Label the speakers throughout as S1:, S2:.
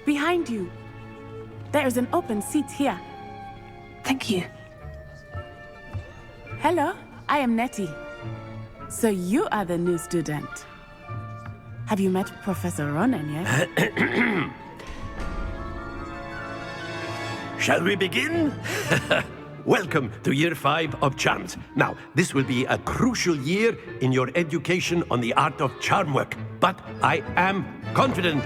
S1: behind you. There is an open seat here.
S2: Thank you.
S1: Hello, I am Nettie. So you are the new student. Have you met Professor Ronan yet?
S3: Shall we begin? Welcome to Year 5 of Charms. Now, this will be a crucial year in your education on the art of charm work. But I am confident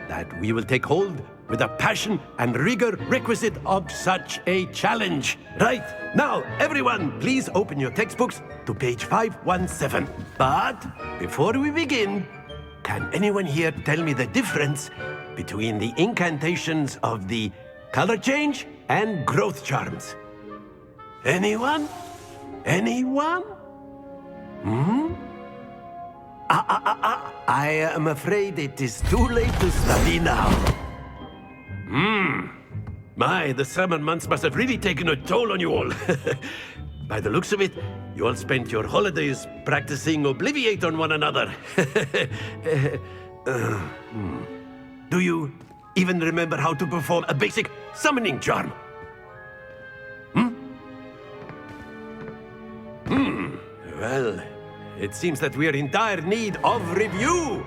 S3: that we will take hold with the passion and rigor requisite of such a challenge. Right, now, everyone, please open your textbooks to page 517. But before we begin, can anyone here tell me the difference between the incantations of the color change and growth charms? Anyone? Anyone? I am afraid it is too late to study now. My, the summer months must have really taken a toll on you all. By the looks of it, you all spent your holidays practicing Obliviate on one another. Do you even remember how to perform a basic summoning charm? Well, it seems that we are in dire need of review.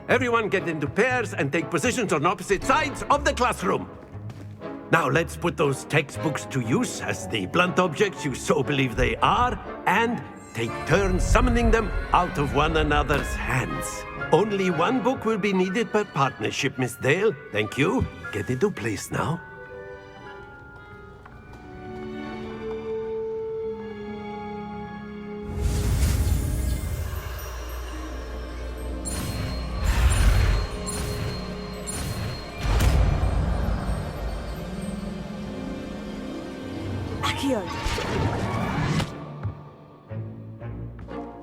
S3: Everyone get into pairs and take positions on opposite sides of the classroom. Now let's put those textbooks to use as the blunt objects you so believe they are, and take turns summoning them out of one another's hands. Only one book will be needed per partnership, Miss Dale. Thank you. Get into place now.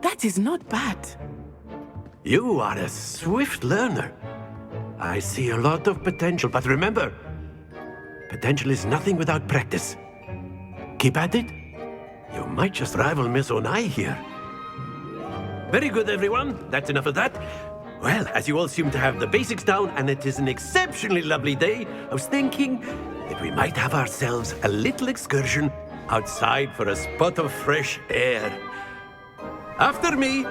S1: That is not bad.
S3: You are a swift learner. I see a lot of potential, but remember, potential is nothing without practice. Keep at it. You might just rival Miss Onai here. Very good, everyone. That's enough of that. Well, as you all seem to have the basics down, and it is an exceptionally lovely day, I was thinking that we might have ourselves a little excursion outside for a spot of fresh air. After me.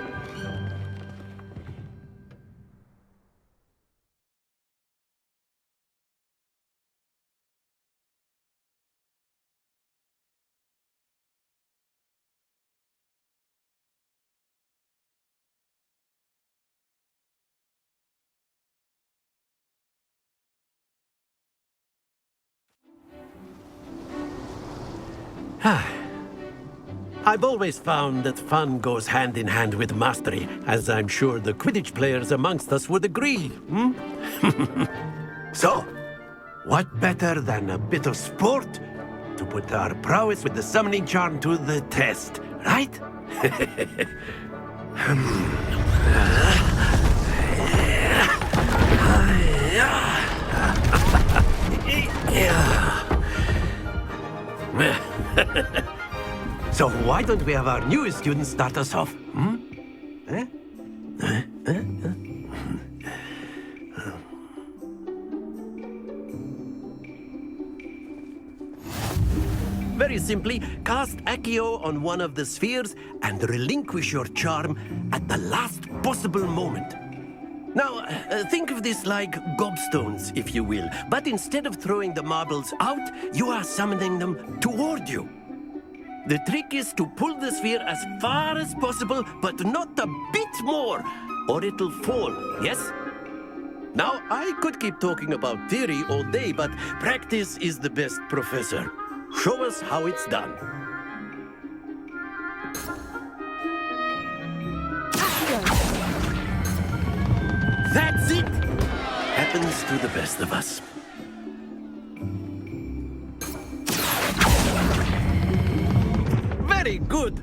S3: I've always found that fun goes hand in hand with mastery, as I'm sure the Quidditch players amongst us would agree. So, what better than a bit of sport to put our prowess with the summoning charm to the test, right? So why don't we have our newest student start us off? Very simply, cast Accio on one of the spheres and relinquish your charm at the last possible moment. Now, think of this like gobstones, if you will, but instead of throwing the marbles out, you are summoning them toward you. The trick is to pull the sphere as far as possible, but not a bit more, or it'll fall, yes? Now, I could keep talking about theory all day, but practice is the best professor. Show us how it's done. That's it! Happens to the best of us. Very good!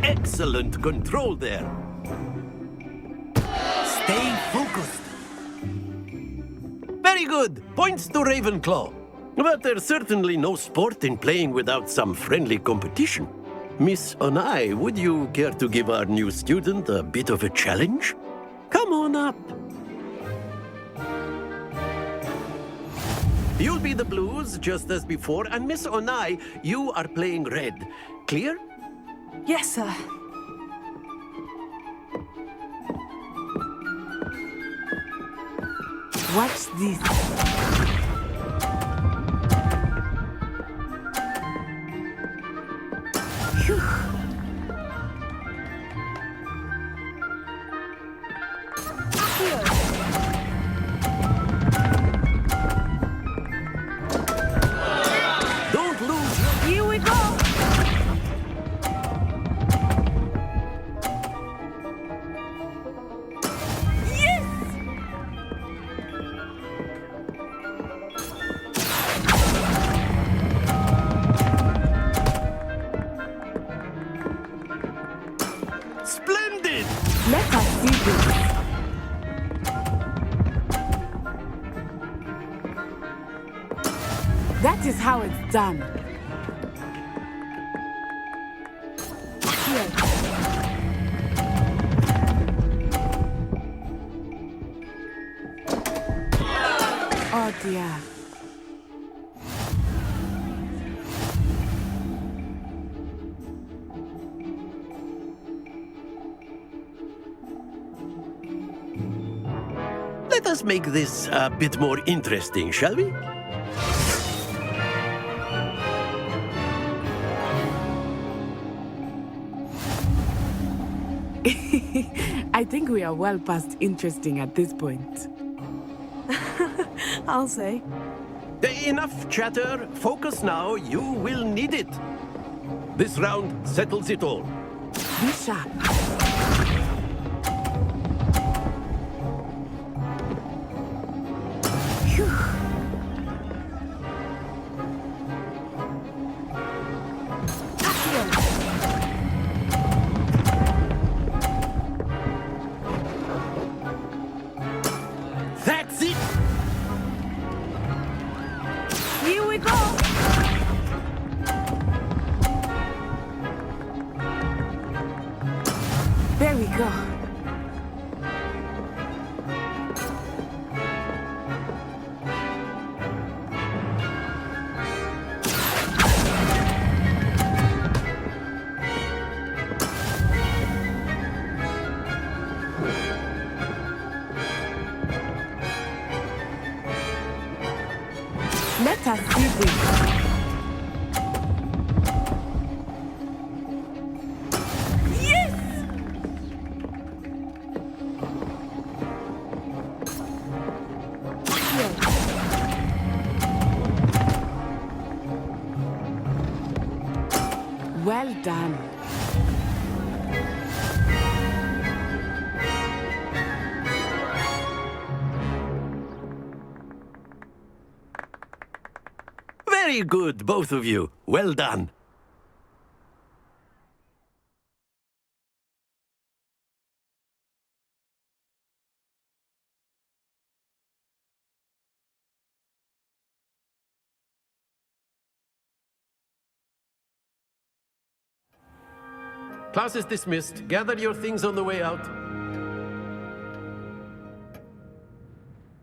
S3: Excellent control there. Stay focused. Very good. Points to Ravenclaw. But there's certainly no sport in playing without some friendly competition. Miss Onai, would you care to give our new student a bit of a challenge? Come on up. You'll be the blues, just as before, and Miss Onai, you are playing red. Clear?
S2: Yes, sir.
S1: Watch this. Phew.
S3: Don't lose your...
S1: Here we go. Yes!
S3: Splendid!
S1: Let us see this. That is how it's done. Here. Oh dear.
S3: Let us make this a bit more interesting, shall we?
S1: I think we are well past interesting at this point.
S2: I'll say.
S3: Enough chatter. Focus now. You will need it. This round settles it all.
S1: Be sharp. Phew.
S3: That's it.
S1: Here we go. There we go. Let us see this. Yes! Well done.
S3: Very good, both of you. Well done. Class is dismissed. Gather your things on the way out.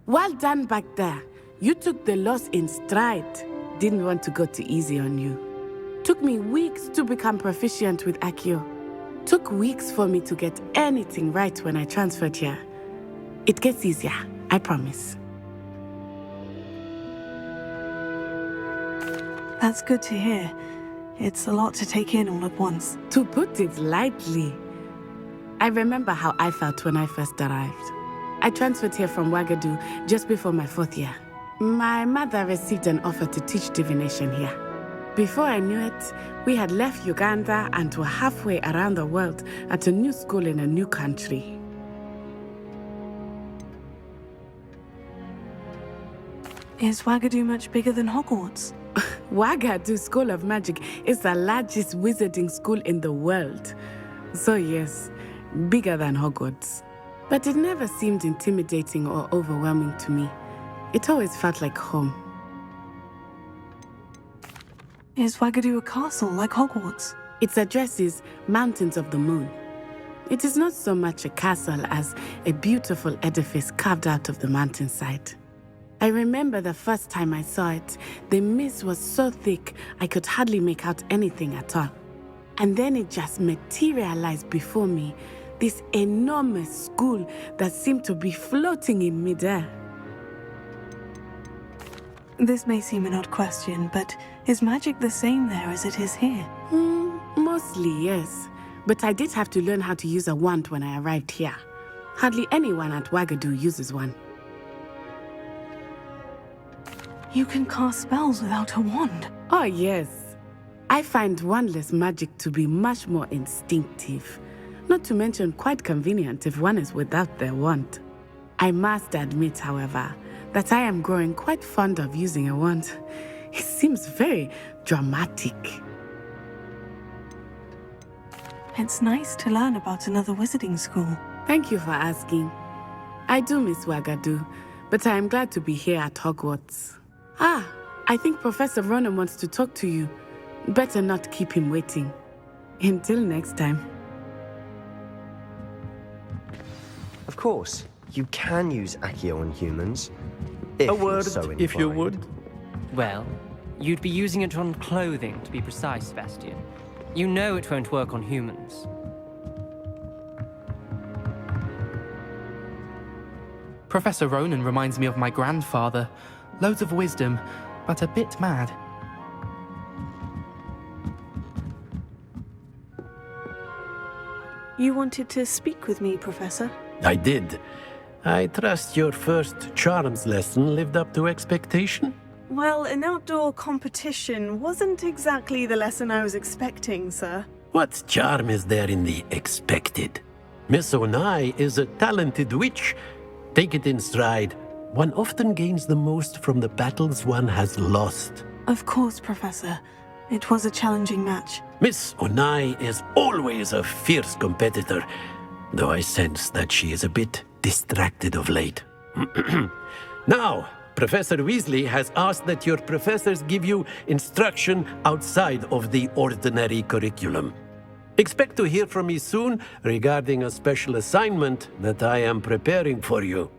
S1: Well done back there. You took the loss in stride. Didn't want to go too easy on you. Took me weeks to become proficient with Accio. Took weeks for me to get anything right when I transferred here. It gets easier, I promise.
S2: That's good to hear. It's a lot to take in all at once.
S1: To put it lightly, I remember how I felt when I first arrived. I transferred here from Ouagadougou just before my 4th year. My mother received an offer to teach divination here. Before I knew it, we had left Uganda and were halfway around the world at a new school in a new country.
S2: Is Ouagadougou much bigger than Hogwarts?
S1: Ouagadougou School of Magic is the largest wizarding school in the world. So yes, bigger than Hogwarts. But it never seemed intimidating or overwhelming to me. It always felt like home.
S2: Is Ouagadougou a castle like Hogwarts?
S1: Its address is Mountains of the Moon. It is not so much a castle as a beautiful edifice carved out of the mountainside. I remember the first time I saw it, the mist was so thick I could hardly make out anything at all. And then it just materialized before me, this enormous school that seemed to be floating in midair.
S2: This may seem an odd question, but is magic the same there as it is here?
S1: Mostly, yes. But I did have to learn how to use a wand when I arrived here. Hardly anyone at Wagadu uses one.
S2: You can cast spells without a wand.
S1: Oh, yes. I find wandless magic to be much more instinctive. Not to mention quite convenient if one is without their wand. I must admit, however, that I am growing quite fond of using a wand. It seems very dramatic.
S2: It's nice to learn about another wizarding school.
S1: Thank you for asking. I do miss Wagadu, but I am glad to be here at Hogwarts. I think Professor Ronan wants to talk to you. Better not keep him waiting. Until next time.
S4: Of course, you can use Accio on humans. If
S3: A
S4: you're
S3: word,
S4: so
S3: if you
S4: inclined.
S3: would.
S5: Well, you'd be using it on clothing, to be precise, Sebastian. You know it won't work on humans.
S6: Professor Ronan reminds me of my grandfather. Loads of wisdom, but a bit mad.
S2: You wanted to speak with me, Professor?
S3: I did. I trust your first charms lesson lived up to expectation?
S2: Well, an outdoor competition wasn't exactly the lesson I was expecting, sir.
S3: What charm is there in the expected? Miss Onai is a talented witch. Take it in stride. One often gains the most from the battles one has lost.
S2: Of course, Professor. It was a challenging match.
S3: Miss Onai is always a fierce competitor, though I sense that she is a bit distracted of late. Now, Professor Weasley has asked that your professors give you instruction outside of the ordinary curriculum. Expect to hear from me soon regarding a special assignment that I am preparing for you.